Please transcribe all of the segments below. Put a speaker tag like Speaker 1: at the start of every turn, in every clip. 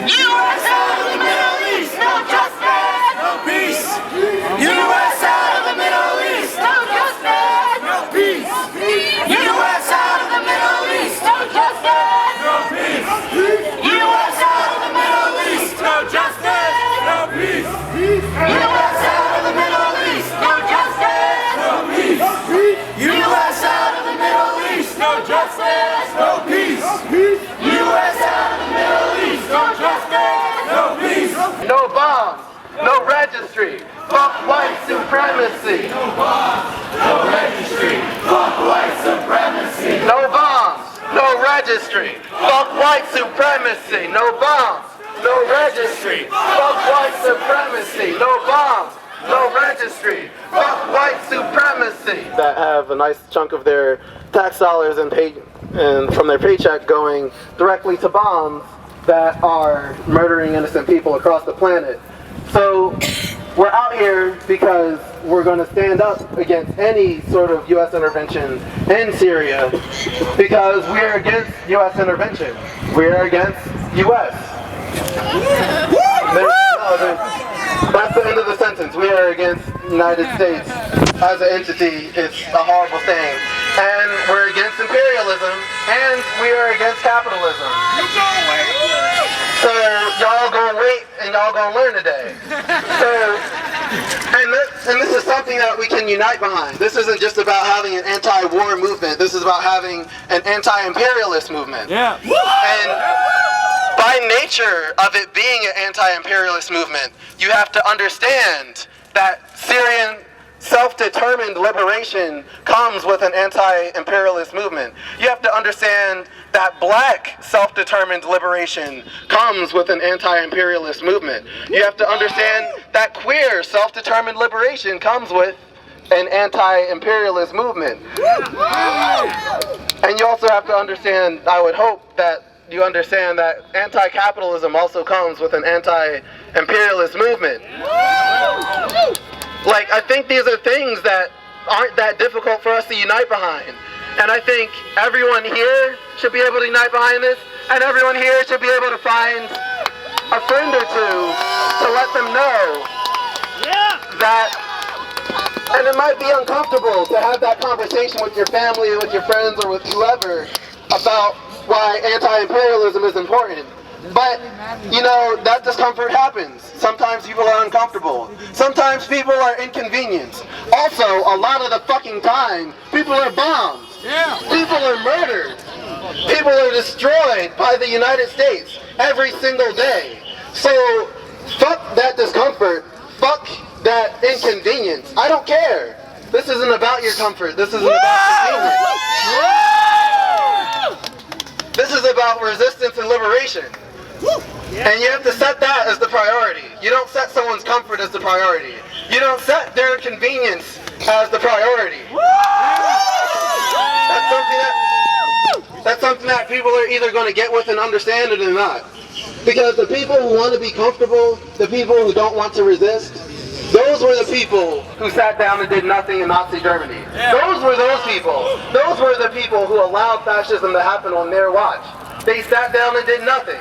Speaker 1: U.S. out of the Middle East, no justice, no peace. U.S. out of the Middle East, no justice, no peace. U.S. out of the Middle East, no justice, no peace. U.S. out of the Middle East, no justice, no peace. U.S. out of the Middle East, no justice, no peace. U.S. out of the Middle East, no justice, no peace. U.S. out of the Middle East, no justice, no peace.
Speaker 2: No bombs, no registry, fuck white supremacy.
Speaker 1: No bombs, no registry, fuck white supremacy.
Speaker 2: No bombs, no registry, fuck white supremacy. No bombs, no registry, fuck white supremacy. No bombs, no registry, fuck white supremacy. That have a nice chunk of their tax dollars and from their paycheck going directly to bombs that are murdering innocent people across the planet. So we're out here because we're going to stand up against any sort of U.S. intervention in Syria because we are against U.S. intervention. We are against U.S. That's the end of the sentence. We are against the United States as an entity. It's a horrible thing. And we're against imperialism, and we are against capitalism. So y'all gonna wait and y'all gonna learn today. And this is something that we can unite behind. This isn't just about having an anti-war movement. This is about having an anti-imperialist movement.
Speaker 3: Yeah.
Speaker 2: And by nature of it being an anti-imperialist movement, you have to understand that Syrian self-determined liberation comes with an anti-imperialist movement. You have to understand that black self-determined liberation comes with an anti-imperialist movement. You have to understand that queer self-determined liberation comes with an anti-imperialist movement. And you also have to understand, I would hope that you understand that anti-capitalism also comes with an anti-imperialist movement. Like, I think these are things that aren't that difficult for us to unite behind. And I think everyone here should be able to unite behind this, and everyone here should be able to find a friend or two to let them know that, and it might be uncomfortable to have that conversation with your family, with your friends, or with whoever about why anti-imperialism is important. But, you know, that discomfort happens. Sometimes people are uncomfortable. Sometimes people are inconvenienced. Also, a lot of the fucking time, people are bombed.
Speaker 3: Yeah.
Speaker 2: People are murdered. People are destroyed by the United States every single day. So, fuck that discomfort. Fuck that inconvenience. I don't care. This isn't about your comfort. This isn't about convenience. This is about resistance and liberation. And you have to set that as the priority. You don't set someone's comfort as the priority. You don't set their convenience as the priority. That's something that people are either going to get with and understand it or not. Because the people who want to be comfortable, the people who don't want to resist, those were the people who sat down and did nothing in Nazi Germany. Those were those people. Those were the people who allowed fascism to happen on their watch. They sat down and did nothing.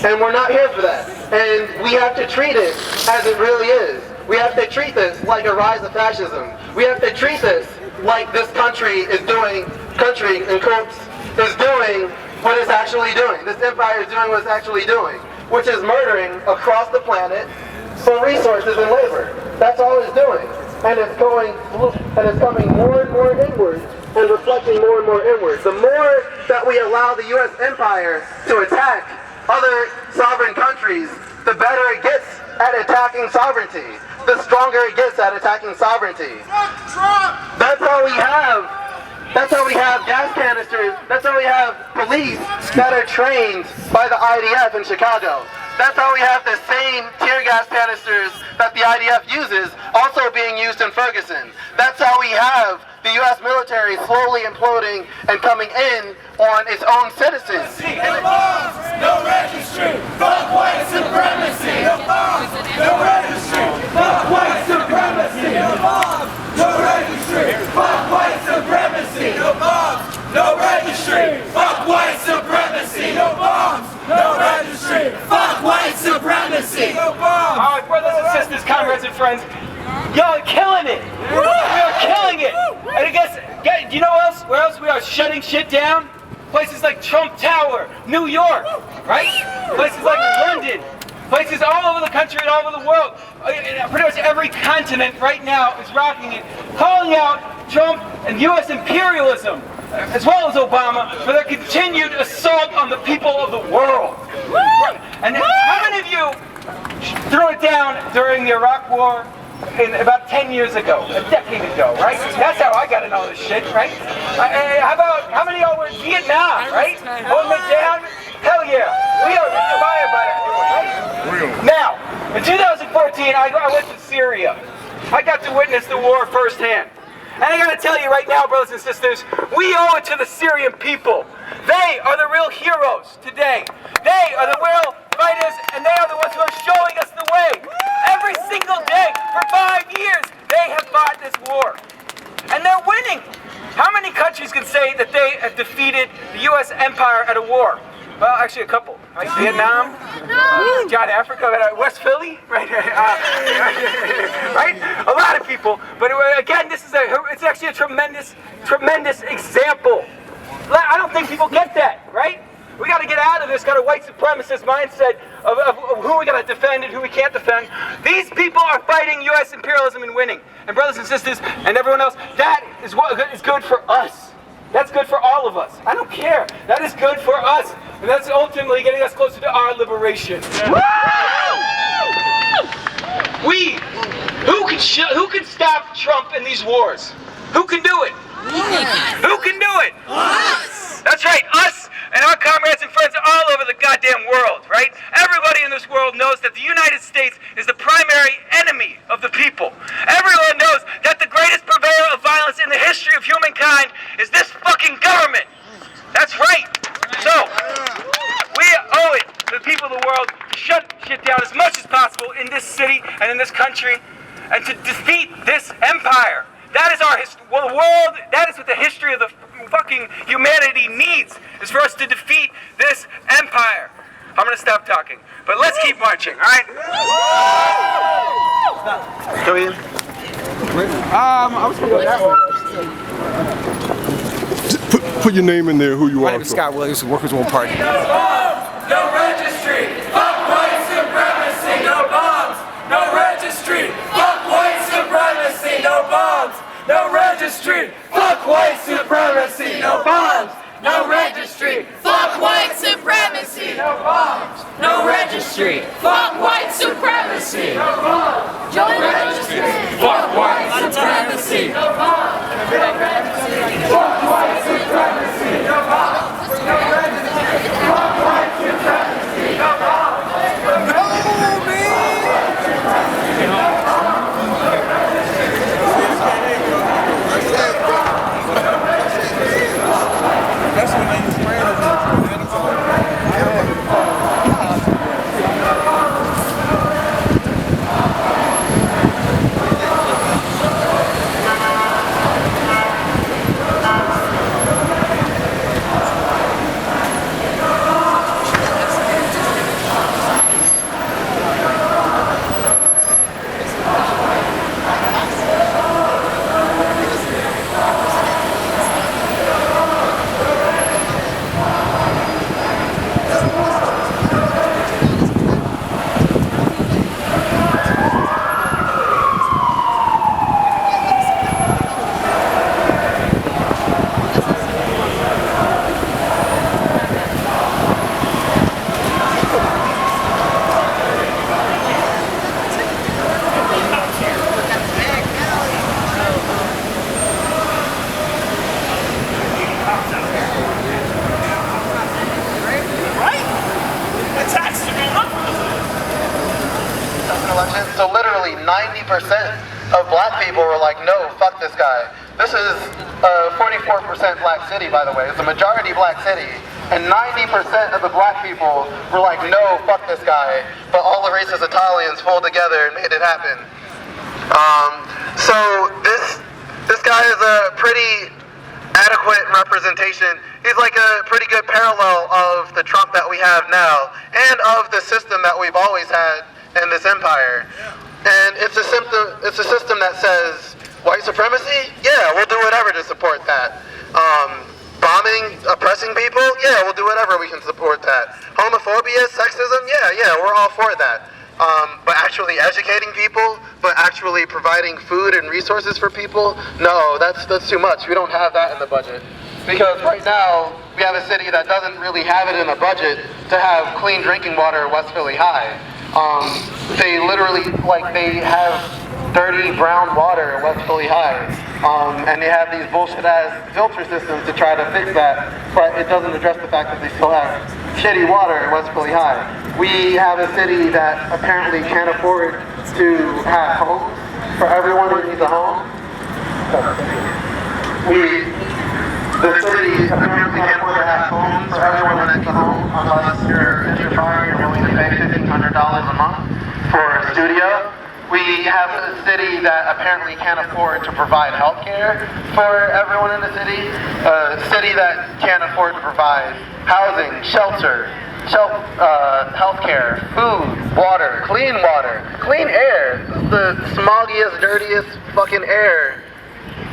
Speaker 2: And we're not here for that. And we have to treat it as it really is. We have to treat this like a rise of fascism. We have to treat this like this country is doing, country in quotes, is doing what it's actually doing. This empire is doing what it's actually doing, which is murdering across the planet for resources and labor. That's all it's doing. And it's coming more and more inward and reflecting more and more inward. The more that we allow the U.S. empire to attack other sovereign countries, the better it gets at attacking sovereignty. The stronger it gets at attacking sovereignty. That's how we have gas canisters. That's how we have police that are trained by the IDF in Chicago. That's how we have the same tear gas canisters that the IDF uses also being used in Ferguson. That's how we have the U.S. military slowly imploding and coming in on its own citizens.
Speaker 1: No bombs, no registry, fuck white supremacy. No bombs, no registry, fuck white supremacy. No bombs, no registry, fuck white supremacy. No bombs, no registry, fuck white supremacy. No bombs, no registry.
Speaker 3: Y'all are killing it. We are killing it. And I guess, do you know where else we are shutting shit down? Places like Trump Tower, New York, right? Places like London, places all over the country and all over the world. Pretty much every continent right now is rocking it, calling out Trump and U.S. imperialism, as well as Obama, for their continued assault on the people of the world. And how many of you threw it down during the Iraq War about 10 years ago, a decade ago, right? That's how I got to know this shit, right? How many of you were in Vietnam, right? Holding it down? Hell yeah. We are inspired by that, right? Now, in 2014, I went to Syria. I got to witness the war firsthand. And I got to tell you right now, brothers and sisters, we owe it to the Syrian people. They are the real heroes today. They are the real fighters, and they are the ones who are showing us the way. Every single day, for 5 years, they have fought this war. And they're winning. How many countries can say that they have defeated the U.S. empire at a war? Well, actually a couple, right? Vietnam, John Africa, West Philly, right? Right? A lot of people. But again, it's actually a tremendous, tremendous example. I don't think people get that, right? We got to get out of this kind of white supremacist mindset of who we got to defend and who we can't defend. These people are fighting U.S. imperialism and winning. And brothers and sisters and everyone else, that is what is good for us. That's good for all of us. I don't care. That is good for us. And that's ultimately getting us closer to our liberation. Who can stop Trump in these wars? Who can do it? Who can do it? Us! That's right, us and our comrades and friends all over the goddamn world, right? Everybody in this world knows that the United States is the primary enemy of the people. Everyone knows that the greatest purveyor of violence in the history of humankind is this fucking government. That's right. So, we owe it to the people of the world to shut shit down as much as possible in this city and in this country and to defeat this empire. That is our the world, that is what the history of the fucking humanity needs, is for us to defeat this empire. I'm gonna stop talking, but let's keep marching, all right? Go in.
Speaker 4: I was gonna go that way. Put your name in there, who you are.
Speaker 5: My name is Scott Williams, Workers Won't Party.
Speaker 1: No bombs, no registry. Fuck white supremacy. No bombs, no registry. Fuck white supremacy. No bombs, no registry. Fuck white supremacy. No bombs, no registry. Fuck white supremacy. No bombs, no registry. Fuck white supremacy. No bombs, no registry. Fuck white supremacy. No bombs, no registry. Fuck white supremacy. No bombs, no registry. Fuck white supremacy. No bombs.
Speaker 4: That's when they was praying over
Speaker 2: So literally 90% of black people were like, no, fuck this guy. This is a 44% black city, by the way. It's a majority black city. And 90% of the black people were like, no, fuck this guy. But all the racist Italians pulled together and made it happen. So this guy is a pretty adequate representation. He's like a pretty good parallel of the Trump that we have now and of the system that we've always had in this empire. And it's a system that says, white supremacy? Yeah, we'll do whatever to support that. Bombing, oppressing people? Yeah, we'll do whatever we can support that. Homophobia, sexism? Yeah, we're all for that. But actually educating people, but actually providing food and resources for people? No, that's too much. We don't have that in the budget. Because right now, we have a city that doesn't really have it in the budget to have clean drinking water in West Philly High. They literally, they have dirty brown water in West Philly High. And they have these bullshit-ass filter systems to try to fix that, but it doesn't address the fact that they still have shitty water in West Philly High. We have a city that apparently can't afford to have homes for everyone who needs a home. The city apparently can't afford to have homes for everyone who needs a home unless you're gentrifying and willing to pay $1,500 a month for a studio. We have a city that apparently can't afford to provide health care for everyone in the city. A city that can't afford to provide housing, shelter, health care, food, water, clean air. The smoggiest, dirtiest fucking air.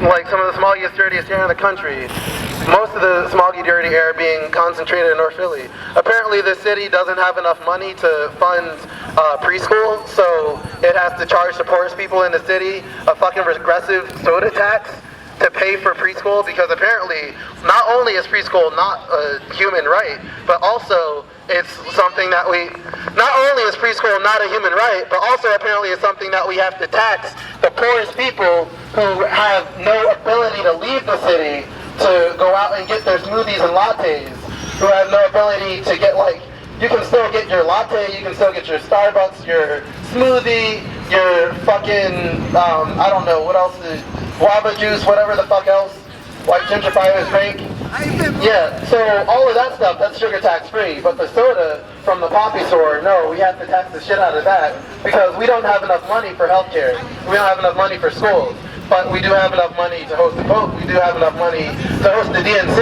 Speaker 2: Like some of the smoggiest, dirtiest air in the country. Most of the smoggy, dirty air being concentrated in North Philly. Apparently the city doesn't have enough money to fund preschool, so it has to charge the poorest people in the city a fucking regressive soda tax to pay for preschool, because apparently not only is preschool not a human right, but also it's something that not only is preschool not a human right, but also apparently it's something that we have to tax the poorest people who have no ability to leave the city to go out and get their smoothies and lattes, who have no ability to get you can still get your latte, you can still get your Starbucks, your smoothie, your fucking, I don't know, what else is, guava juice, whatever the fuck else, like gentrifiers drink. Yeah, so all of that stuff, that's sugar tax free, but the soda from the poppy store, no, we have to tax the shit out of that, because we don't have enough money for healthcare, we don't have enough money for schools, but we do have enough money to host the Pope, we do have enough money to host the DNC.